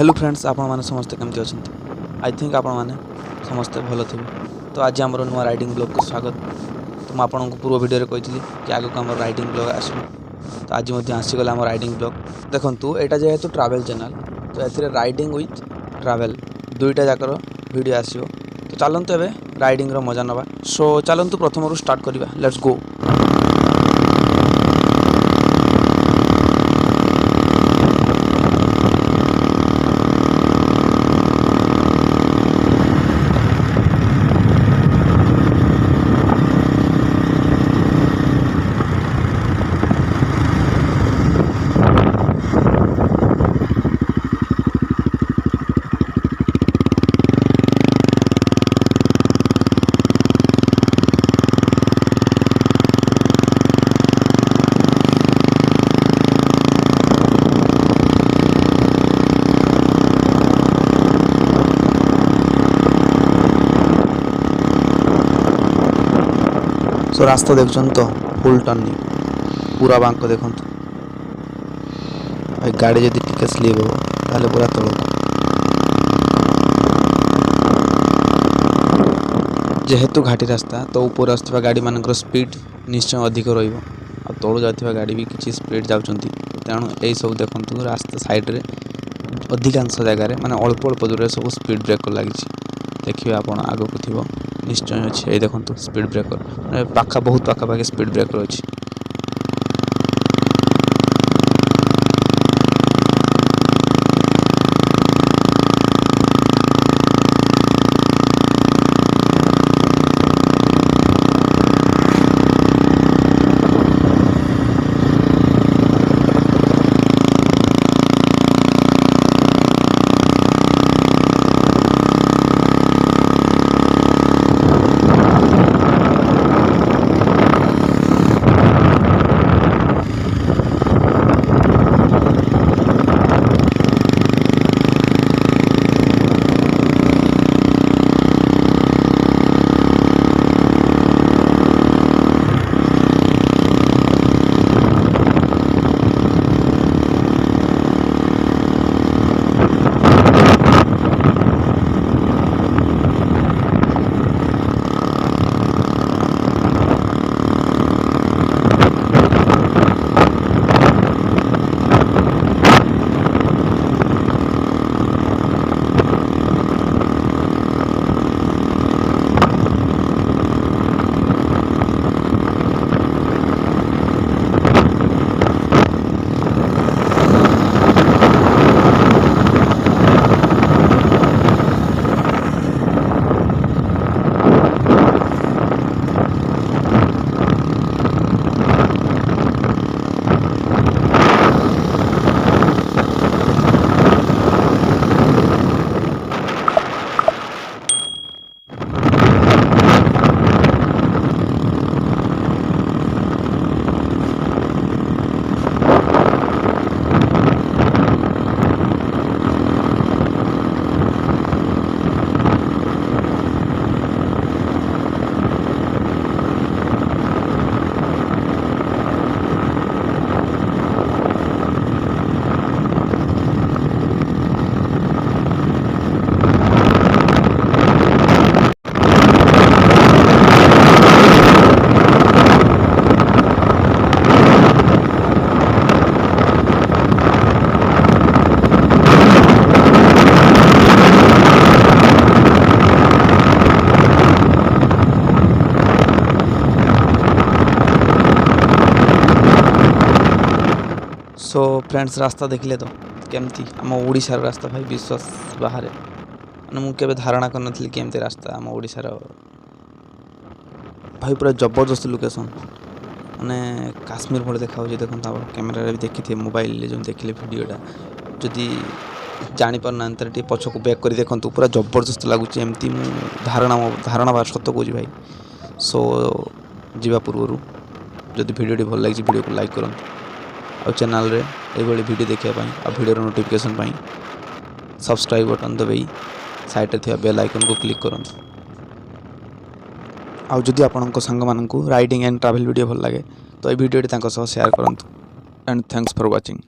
Hello friends, आपण मैंने समस्ते केमती अच्छे। आई थिंक आपण मैंने समस्ते भल थे। तो आज आम नुआ राइडिंग ब्लॉग को स्वागत। तो मुझे आपको पूर्व वीडियो कहती कि आगे आम राइडिंग ब्लॉग आसो। तो आज आसीगला आम राइडिंग ब्लॉग। देखो यहाँ जेहेतु ट्रावेल चैनल, तो ये राइडिंग विथ ट्रावेल दुईटा जाकर वीडियो आसो। तो चलतु एवं राइडिंग मजा नवा। सो चलतु प्रथम स्टार्ट करवा। Let's go. तो रास्ता देखुन तो फुल टर्निंग पूरा बांक देखु। गाड़ी जदि टिके स्लीप हो ताले पूरा तलक। जेहेतु घाटी रास्ता तो ऊपर आसुवा गाड़ी मानकर स्पीड निश्चय अधिक रहिबो। आ तळु जाथिबा गाड़ी भी किछि स्पीड जाउचंती। तेणु एई सब देखंतु रास्ता साइड रे अधिकांश जगह माने अल्प अल्प दूर सब स्पीड ब्रेकर लगी। देखिए आप आग को थी निश्चय अच्छे। ये देखो स्पीड ब्रेकर पाखा बहुत पाखापाखि स्पीड ब्रेकर अच्छी। सो फ्रेंड्स, रास्ता देखिले तो केमती आम ओडिशार रास्ता भाई विश्वास बाहर मैंने मुझे धारणा करनी केमती रास्ता आम ओडिशार भाई पूरा जबरदस्त लोकेशन मैंने काश्मीर भले देखा देखो कैमेरा भी देखी थे मोबाइल जो देखिले वीडियोटा जदि जापर ना टे पछक बैक कर देखूँ पूरा जबरदस्त लगुच एमती धारणा बार सत कौच भाई। सो जीवा पूर्व जदि वीडियो भल लगी वीडियो को लाइक करूँ और चैनल रे ये वीडियो देखापी और वीडियो नोटिफिकेशन पाई सब्सक्राइब बटन दबाई साइड थे बेल आइकन को क्लिक करूँ। आउ जदि आपंक सांग मानू राइडिंग एंड ट्रैवल वीडियो भल लगे तो ये वीडियो शेयर करूँ। And thanks for watching.